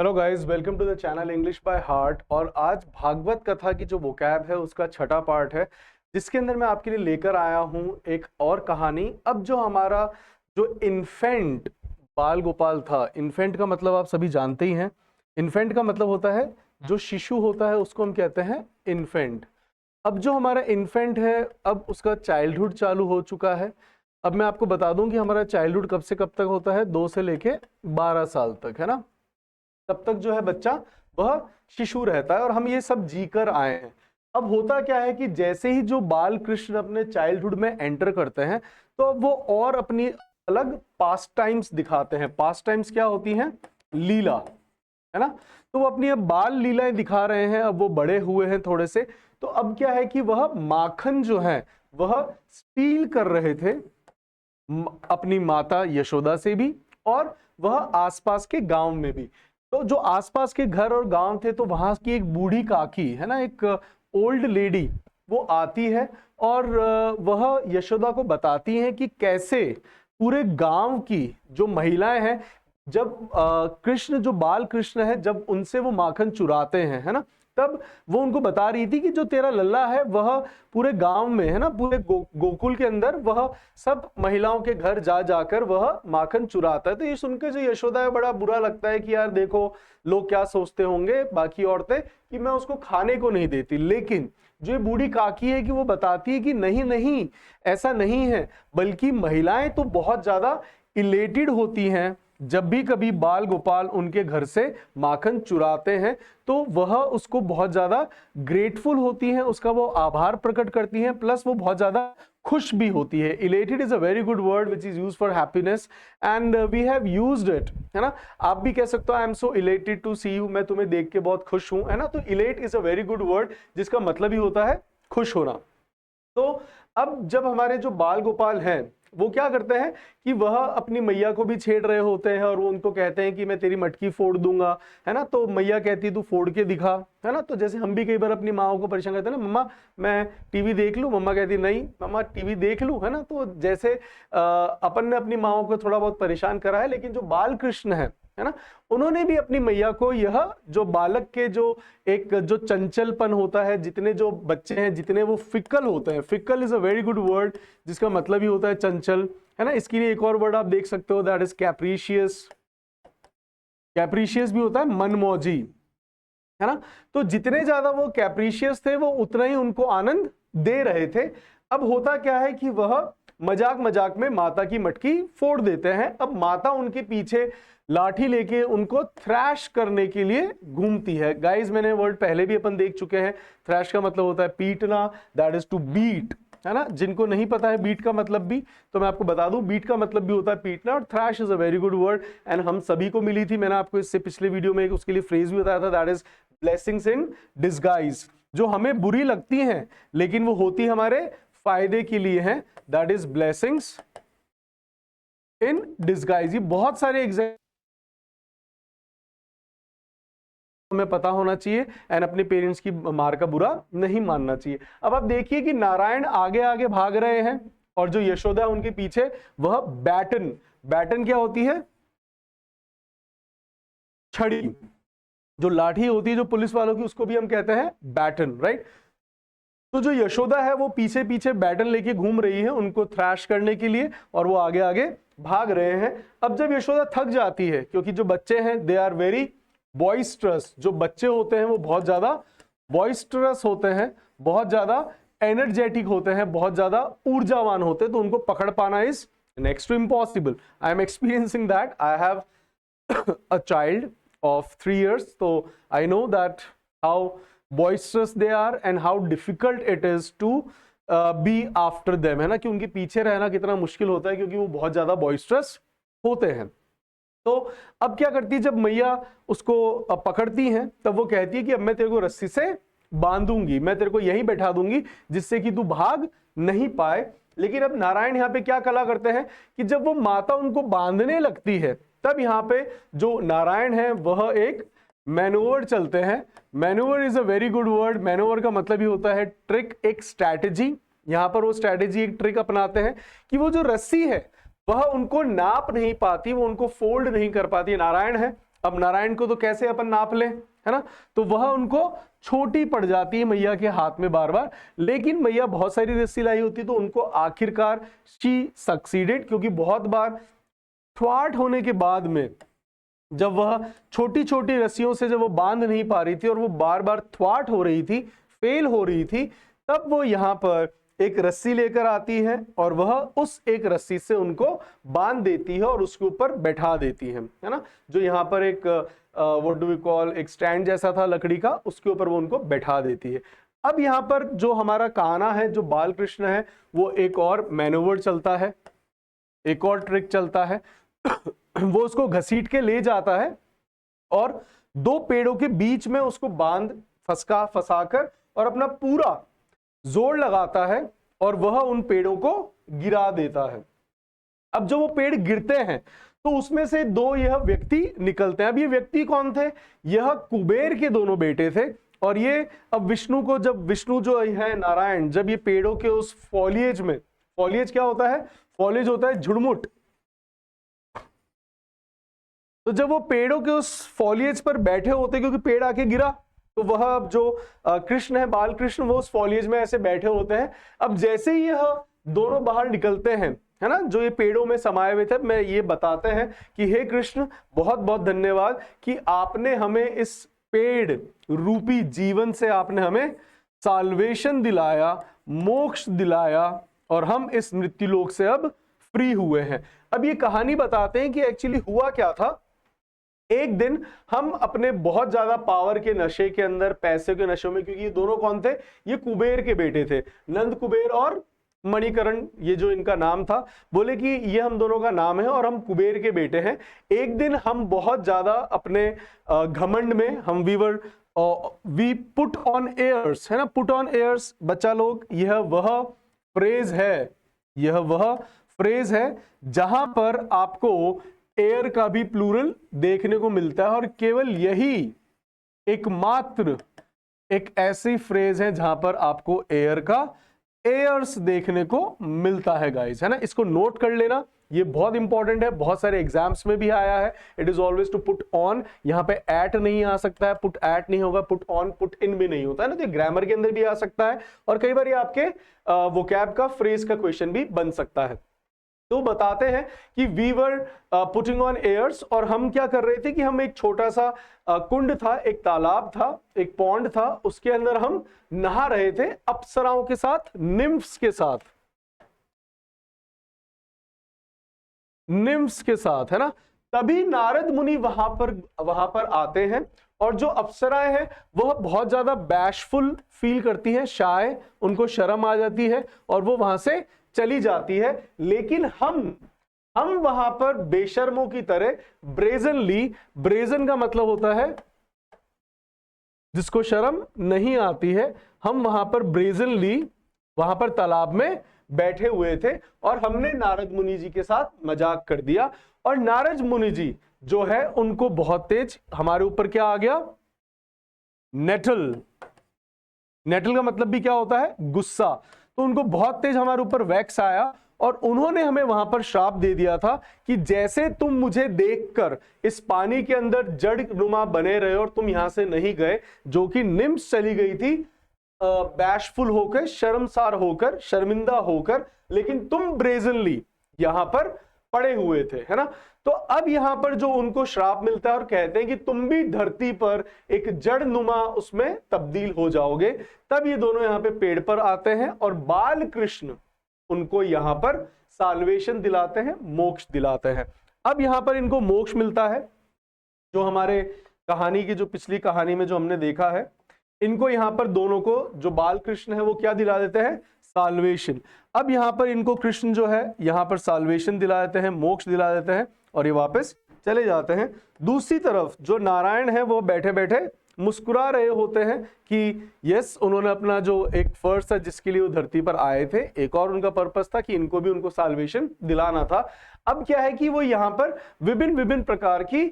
Hello guys, welcome to the channel English by heart. और आज भागवत कथा की जो वोकैब है उसका छठा पार्ट है, जिसके अंदर मैं आपके लिए लेकर आया हूं एक और कहानी। अब जो हमारा जो इन्फेंट बाल गोपाल था, इन्फेंट का मतलब आप सभी जानते ही हैं। इन्फेंट का मतलब होता है जो शिशु होता है, उसको हम कहते हैं इन्फेंट। अब जो हमारा इन्फेंट है, अब उसका चाइल्डहुड चालू हो चुका है। अब मैं आपको बता दूं कि हमारा चाइल्डहुड कब से कब तक होता है, 2 से लेके 12 साल तक, है ना। तब तक जो है बच्चा वह शिशु रहता है और हम ये सब जीकर आए हैं। अब होता क्या है कि जैसे ही जो बाल कृष्ण अपने चाइल्डहुड में एंटर करते हैं, तो अब वो और अपनी अलग पास्ट टाइम्स दिखाते हैं। पास्ट टाइम्स क्या होती हैं? लीला, है ना। तो वो अपनी अब बाल लीलाएं दिखा रहे हैं। अब वो बड़े हुए हैं थोड़े से, तो अब क्या है कि वह माखन जो है वह स्टील कर रहे थे अपनी माता यशोदा से भी, और वह आसपास के गांव में भी। तो जो आसपास के घर और गांव थे, तो वहां की एक बूढ़ी काकी है ना, एक ओल्ड लेडी, वो आती है और वह यशोदा को बताती हैं कि कैसे पूरे गांव की जो महिलाएं हैं, जब कृष्ण जो बाल कृष्ण है, जब उनसे वो माखन चुराते हैं, है ना, तब वो उनको बता रही थी कि जो तेरा लल्ला है वह पूरे गांव में, है ना, पूरे गोकुल के अंदर वह सब महिलाओं के घर जा जाकर वह माखन चुराता है। तो ये सुनकर जो यशोदा है, बड़ा बुरा लगता है कि यार देखो लोग क्या सोचते होंगे बाकी औरतें कि मैं उसको खाने को नहीं देती। लेकिन जो बूढ़ी काकी है कि वो बताती है कि नहीं नहीं, ऐसा नहीं है, बल्कि महिलाएं तो बहुत ज्यादा इलेटेड होती हैं जब भी कभी बाल गोपाल उनके घर से माखन चुराते हैं, तो वह उसको बहुत ज्यादा ग्रेटफुल होती हैं, उसका वो आभार प्रकट करती हैं, प्लस वो बहुत ज्यादा खुश भी होती है। Elated is a very good word which is used for happiness and we have used it, है ना। आप भी कह सकते हो I am so elated to see you, मैं तुम्हें देख के बहुत खुश हूं, है ना। तो elate is a very good word जिसका मतलब ही होता है खुश होना। तो अब जब हमारे जो बाल गोपाल हैं, वो क्या करते हैं कि वह अपनी मैया को भी छेड़ रहे होते हैं और वो उनको कहते हैं कि मैं तेरी मटकी फोड़ दूंगा, है ना। तो मैया कहती है तू फोड़ के दिखा, है ना। तो जैसे हम भी कई बार अपनी माओ को परेशान करते हैं ना, मम्मा मैं टीवी देख लूं, मम्मा कहती नहीं मम्मा टीवी देख लूं, है ना। तो जैसे अपन ने अपनी माओ को थोड़ा बहुत परेशान करा है, लेकिन जो बाल कृष्ण है ना, उन्होंने भी अपनी मैया को यह जो बालक के जो एक जो चंचलपन होता है, जितने जो बच्चे हैं जितने वो फिकल होते हैं, fickle is a very good word जिसका मतलब ही होता है चंचल, है ना। इसके लिए एक और वर्ड आप देख सकते हो, दैट इज कैप्रीशियस। कैप्रीशियस भी होता है मनमौजी, है ना। तो जितने ज्यादा वो कैप्रीशियस थे, वो उतना ही उनको आनंद दे रहे थे। अब होता क्या है कि वह मजाक मजाक में माता की मटकी फोड़ देते हैं। अब माता उनके पीछे लाठी लेके उनको थ्रैश करने के लिए घूमती है। गाइस, मैंने वर्ड पहले भी अपन देख चुके हैं। थ्रैश का मतलब होता है पीटना, दैट इज टू बीट, है ना। जिनको नहीं पता है बीट का मतलब भी, तो मैं आपको बता दूं, बीट का मतलब भी होता है पीटना, और trash is a very good word and हम सभी को मिली थी। मैंने आपको इससे पिछले वीडियो में उसके लिए फ्रेज भी बताया था, that is blessings in disguise. जो हमें बुरी लगती हैं लेकिन वो होती हमारे फायदे के लिए हैं, that is blessings in disguise. ये बहुत सारे एग्जाम्पल हमें पता होना चाहिए एंड अपने पेरेंट्स की मार का बुरा नहीं मानना चाहिए। अब आप देखिए कि नारायण आगे आगे भाग रहे हैं और जो यशोदा उनके पीछे, वह बैटन, बैटन क्या होती है? छड़ी। जो लाठी होती है जो पुलिस वालों की, उसको भी हम कहते हैं बैटन, राइट। तो जो यशोदा है वो पीछे पीछे बैटन लेके घूम रही है उनको थ्रैश करने के लिए, और वो आगे आगे भाग रहे हैं। अब जब यशोदा थक जाती है, क्योंकि जो बच्चे हैं दे आर वेरी बॉइस्ट्रस, जो बच्चे होते हैं वो बहुत ज्यादा बॉइस्ट्रस होते हैं, बहुत ज्यादा एनर्जेटिक होते हैं, बहुत ज्यादा ऊर्जावान होते हैं, तो उनको पकड़ पाना is next to impossible. I am experiencing that, I have a child of 3 years, so I know that how boisterous they are and how difficult it is to be after them, है ना, कि उनके पीछे रहना कितना मुश्किल होता है, क्योंकि वो बहुत ज्यादा बॉइस्ट्रस होते हैं। तो अब क्या करती है, जब मैया उसको पकड़ती हैं, तब वो कहती है कि अब मैं तेरे को रस्सी से बांधूंगी, मैं तेरे को यहीं बैठा दूंगी जिससे कि तू भाग नहीं पाए। लेकिन अब नारायण यहाँ पे क्या कला करते हैं कि जब वो माता उनको बांधने लगती है, तब यहाँ पे जो नारायण है वह एक मैनोवर चलते हैं। मैनोवर is a very good word. मैनोवर का मतलब ही होता है ट्रिक, एक स्ट्रैटेजी। यहाँ पर वो स्ट्रैटेजी, एक ट्रिक अपनाते हैं कि वो जो रस्सी है वह उनको नाप नहीं पाती, वो उनको फोल्ड नहीं कर पाती। नारायण है अब नारायण को तो कैसे अपन नाप लें, है ना, तो वह उनको छोटी पड़ जाती है मैया के हाथ में बार बार, लेकिन मैया बहुत सारी रस्सी लाई होती तो उनको आखिरकार शी सक्सीडेड, क्योंकि बहुत बार थ्वाट होने के बाद में जब वह छोटी छोटी रस्सियों से जब वो बांध नहीं पा रही थी और वो बार बार थ्वाट हो रही थी, फेल हो रही थी, तब वो यहाँ पर एक रस्सी लेकर आती है और वह उस एक रस्सी से उनको बांध देती है और उसके ऊपर बैठा देती है ना, जो यहाँ पर एक व्हाट डू वी कॉल, एक स्टैंड जैसा था लकड़ी का, उसके ऊपर वो उनको बैठा देती है। अब यहाँ पर जो हमारा कान्हा है, जो बाल कृष्ण है, वो एक और मैनोवर चलता है, एक और ट्रिक चलता है वो उसको घसीट के ले जाता है और दो पेड़ों के बीच में उसको बांध फंसाकर और अपना पूरा जोर लगाता है और वह उन पेड़ों को गिरा देता है। अब जब वो पेड़ गिरते हैं तो उसमें से दो यह व्यक्ति निकलते हैं। अब ये व्यक्ति कौन थे? यह कुबेर के दोनों बेटे थे। और ये अब विष्णु को, जब विष्णु जो है नारायण, जब ये पेड़ों के उस फॉलिएज में, फॉलिएज क्या होता है? फॉलिएज होता है झुड़मुट। तो जब वो पेड़ों के उस फॉलिएज पर बैठे होते, क्योंकि पेड़ आके गिरा, तो वह जो कृष्ण है, बाल कृष्ण, वो उस फॉलिएज में ऐसे बैठे होते हैं। अब जैसे ही यह दोनों बाहर निकलते हैं, है ना, जो ये पेड़ों में समाये हुए थे, मैं ये बताते हैं कि हे कृष्ण, बहुत बहुत धन्यवाद कि आपने हमें इस पेड़ रूपी जीवन से आपने हमें साल्वेशन दिलाया, मोक्ष दिलाया और हम इस मृत्युलोक से अब फ्री हुए हैं। अब ये कहानी बताते हैं कि एक्चुअली हुआ क्या था। एक दिन हम अपने बहुत ज्यादा पावर के नशे के अंदर, पैसे के नशे में, क्योंकि ये दोनों कौन थे? ये कुबेर के बेटे थे, नंद कुबेर और मणिकरण, ये जो इनका नाम था। बोले कि ये हम दोनों का नाम है और हम कुबेर के बेटे हैं। एक दिन हम बहुत ज्यादा अपने घमंड में, हम वी पुट ऑन एयर्स, है ना, पुट ऑन एयर्स बच्चा लोग, यह वह फ्रेज है, यह वह फ्रेज है जहां पर आपको एयर का भी प्लूरल देखने को मिलता है और केवल यही एकमात्र एक ऐसी फ्रेज है जहां पर आपको एयर का एयर्स देखने को मिलता है गाइस, है ना। इसको नोट कर लेना, ये बहुत इंपॉर्टेंट है, बहुत सारे एग्जाम्स में भी आया है। It is always to put on, यहाँ पे एट नहीं आ सकता है, पुट एट नहीं होगा, पुट ऑन पुट इन भी नहीं होता है ना, तो ग्रामर के अंदर भी आ सकता है और कई बार ये आपके वोकैब का फ्रेज का क्वेश्चन भी बन सकता है। तो बताते हैं कि we were putting on airs, और हम क्या कर रहे थे कि हम एक छोटा सा कुंड था, एक तालाब था, एक पॉन्ड था, उसके अंदर हम नहा रहे थे अप्सराओं के साथ, निम्फ्स के साथ, निम्फ्स के साथ, है ना। तभी नारद मुनि वहां पर आते हैं और जो अप्सराएं हैं वह बहुत ज्यादा बैशफुल फील करती हैं, शाय, उनको शर्म आ जाती है और वो वहां से चली जाती है। लेकिन हम वहां पर बेशर्मों की तरह ब्रेजनली, ब्रेजन का मतलब होता है जिसको शर्म नहीं आती है, हम वहां पर ब्रेजनली वहां पर तालाब में बैठे हुए थे और हमने नारद मुनि जी के साथ मजाक कर दिया। और नारद मुनि जी जो है उनको बहुत तेज हमारे ऊपर क्या आ गया? नेटल। नेटल का मतलब भी क्या होता है? गुस्सा। तो उनको बहुत तेज हमारे ऊपर वैक्स आया और उन्होंने हमें वहां पर श्राप दे दिया था कि जैसे तुम मुझे देखकर इस पानी के अंदर जड़ नुमा बने रहे और तुम यहां से नहीं गए, जो कि निम्स चली गई थी बैशफुल होकर, शर्मसार होकर, शर्मिंदा होकर, लेकिन तुम ब्रेजनली यहां पर पड़े हुए थे, है ना। तो अब यहां पर जो उनको श्राप मिलता है और कहते हैं कि तुम भी धरती पर एक जड़ नुमा उसमें तब्दील हो जाओगे। तब ये दोनों यहां पे पेड़ पर आते हैं और बाल कृष्ण उनको यहां पर साल्वेशन दिलाते हैं, मोक्ष दिलाते हैं। अब यहां पर इनको मोक्ष मिलता है, जो हमारे कहानी की, जो पिछली कहानी में जो हमने देखा है, इनको यहां पर दोनों को, जो बाल कृष्ण है वो क्या दिला देते हैं? साल्वेशन। अब यहां पर इनको कृष्ण जो है यहां पर साल्वेशन दिला देते हैं, मोक्ष दिला देते हैं और ये वापस चले जाते हैं। दूसरी तरफ जो नारायण है वो बैठे बैठे मुस्कुरा रहे होते हैं कि यस, उन्होंने अपना जो एक फर्ज था जिसके लिए वो धरती पर आए थे, एक और उनका पर्पस था कि इनको भी उनको साल्वेशन दिलाना था। अब क्या है कि वो यहाँ पर विभिन्न विभिन्न प्रकार की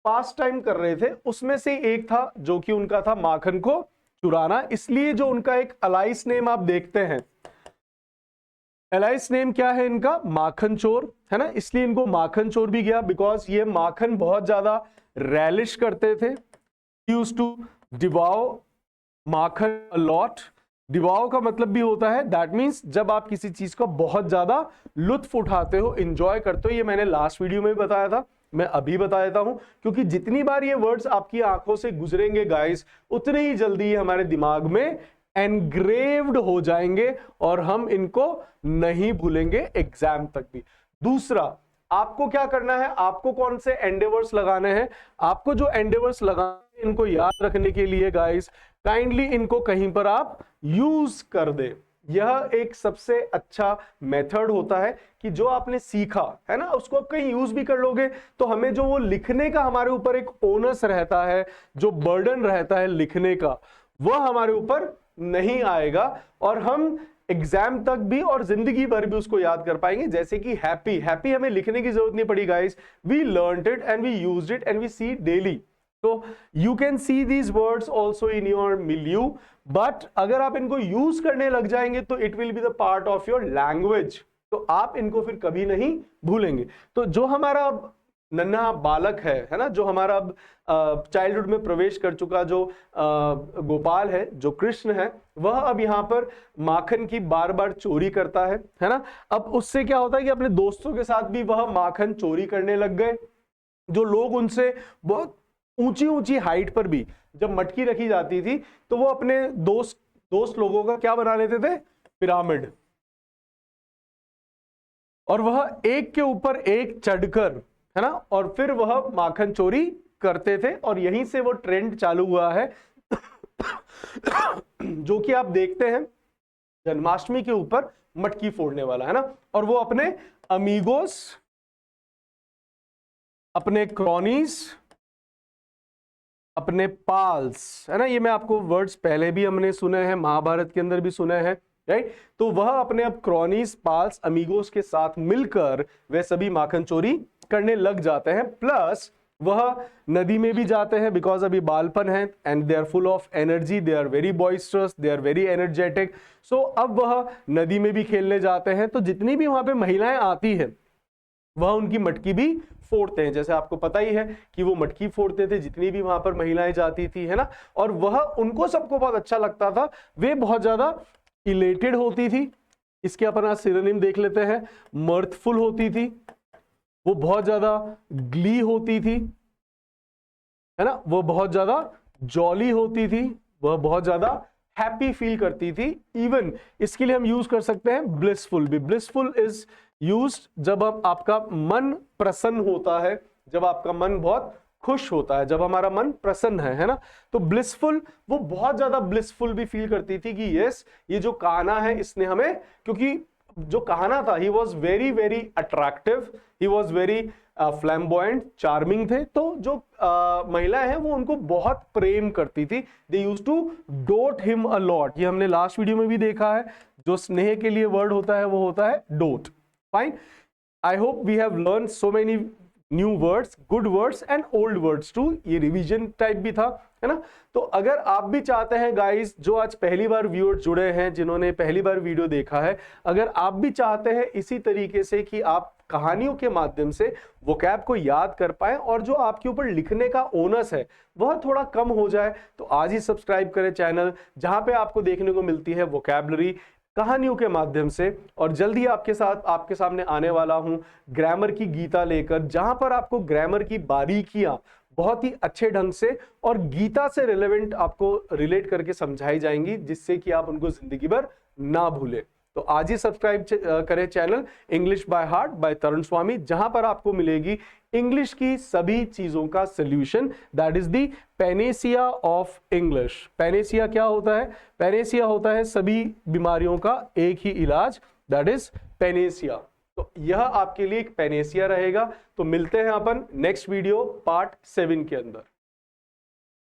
पास टाइम कर रहे थे। उसमें से एक था जो कि उनका था माखन को चुराना, इसलिए जो उनका एक अलाइस नेम आप देखते हैं, एलाइस नेम क्या है इनका? माखन चोर, है ना, इसलिए इनको माखन चोर भी गया, बिकॉज ये माखन बहुत ज्यादा रैलिश करते थे। यूज्ड टू डिवाओ माखन अ लॉट। डिवाओ का मतलब भी होता है, दैट मींस जब आप किसी चीज का बहुत ज्यादा लुत्फ उठाते हो, एंजॉय करते हो। ये मैंने लास्ट वीडियो में भी बताया था, मैं अभी बता देता हूं, क्योंकि जितनी बार ये वर्ड्स आपकी आंखों से गुजरेंगे गाइस, उतने ही जल्दी ये हमारे दिमाग में एनग्रेव्ड हो जाएंगे और हम इनको नहीं भूलेंगे एग्जाम तक भी। दूसरा, आपको क्या करना है, आपको कौन से एंडेवर्स लगाने हैं? आपको जो एंडेवर्स लगाने हैं, इनको याद रखने के लिए गाइस, काइंडली इनको कहीं पर आप यूज कर दे। यह एक सबसे अच्छा मेथड होता है कि जो आपने सीखा है ना, उसको आप कहीं यूज भी कर लोगे, तो हमें जो वो लिखने का हमारे ऊपर एक ओनस रहता है, जो बर्डन रहता है लिखने का, वह हमारे ऊपर नहीं आएगा और हम एग्जाम तक भी और जिंदगी भर भी उसको याद कर पाएंगे। जैसे कि हैप्पी, हैप्पी हमें लिखने की जरूरत नहीं पड़ी guys, we learned it and we used it and we see daily. So you can see these words also in your milieu, but अगर आप इनको यूज करने लग जाएंगे तो it will be the part of your language, तो आप इनको फिर कभी नहीं भूलेंगे। तो जो हमारा नन्हा बालक है ना, जो हमारा चाइल्डहुड में प्रवेश कर चुका जो गोपाल है, जो कृष्ण है, वह अब यहाँ पर माखन की बार बार चोरी करता है ना। अब उससे क्या होता है कि अपने दोस्तों के साथ भी वह माखन चोरी करने लग गए। जो लोग उनसे बहुत ऊंची ऊंची हाइट पर भी जब मटकी रखी जाती थी, तो वो अपने दोस्त लोगों का क्या बना लेते थे? पिरामिड। और वह एक के ऊपर एक चढ़कर, है ना, और फिर वह माखन चोरी करते थे, और यहीं से वो ट्रेंड चालू हुआ है जो कि आप देखते हैं जन्माष्टमी के ऊपर मटकी फोड़ने वाला, है ना, और वो अपने अमीगोस, अपने क्रॉनीज, अपने पाल्स, है ना, ये मैं आपको वर्ड्स पहले भी हमने सुने हैं, महाभारत के अंदर भी सुने हैं, राइट। तो वह अपने अब क्रॉनीज, पाल्स, अमीगोस के साथ मिलकर वे सभी माखन चोरी करने लग जाते हैं। प्लस वह नदी में भी जाते हैं, बिकॉज अभी बालपन है and they are full of energy, they are very boisterous, they are very energetic. So अब वह नदी में भी खेलने जाते हैं। तो जितनी भी वहां पे महिलाएं आती हैं, वह उनकी मटकी भी फोड़ते हैं। जैसे आपको पता ही है कि वो मटकी फोड़ते थे जितनी भी वहां पर महिलाएं जाती थी, है ना, और वह उनको सबको बहुत अच्छा लगता था। वे बहुत ज्यादा इलेटेड होती थी, इसके अपना सिनोनिम देख लेते हैं, मर्थफुल होती थी, वो बहुत ज्यादा ग्ली होती थी, है ना, वो बहुत ज्यादा जॉली होती थी, वह बहुत ज्यादा हैप्पी फील करती थी। इवन इसके लिए हम यूज कर सकते हैं ब्लिसफुल भी। ब्लिसफुल इज यूज्ड जब आपका मन प्रसन्न होता है, जब आपका मन बहुत खुश होता है, जब हमारा मन प्रसन्न है ना। तो ब्लिसफुल, वो बहुत ज्यादा ब्लिसफुल भी फील करती थी कि यस, ये जो कान्हा है इसने हमें, क्योंकि जो कान्हा था, he was very very attractive, he was very flamboyant, charming थे। तो जो महिलाएं हैं वो उनको बहुत प्रेम करती थी। They used to dote him a lot. ये हमने लास्ट वीडियो में भी देखा है, जो स्नेह के लिए वर्ड होता है वो होता है dote. Fine, I hope we have learn so many new words, good words and old words too. ये रिवीजन टाइप भी था, है ना। तो अगर आप भी चाहते हैं गाइस, जो आज पहली बार व्यूअर्स जुड़े हैं, जिन्होंने पहली बार वीडियो देखा है, अगर आप भी चाहते हैं इसी तरीके से कि आप कहानियों के माध्यम से वोकैब को याद कर पाएं और जो आपके ऊपर लिखने का ओनस है वह थोड़ा कम हो जाए, तो आज ही सब्सक्राइब करें चैनल, जहां पे आपको देखने को मिलती है वोकैबलरी कहानियों के माध्यम से। और जल्दी आपके सामने आने वाला हूं ग्रामर की गीता लेकर, जहां पर आपको ग्रामर की बारीकियां बहुत ही अच्छे ढंग से और गीता से रिलेवेंट आपको रिलेट करके समझाई जाएंगी, जिससे कि आप उनको जिंदगी भर ना भूलें। तो आज ही सब्सक्राइब करें channel English by heart by Tarun Swami, जहां पर आपको मिलेगी इंग्लिश की सभी चीजों का solution. That is the panacea of English. Panacea क्या होता है? पैनेसिया होता है सभी बीमारियों का एक ही इलाज, दैट इज पैनेसिया। तो यह आपके लिए एक पैनेसिया रहेगा। तो मिलते हैं अपन नेक्स्ट वीडियो पार्ट 7 के अंदर।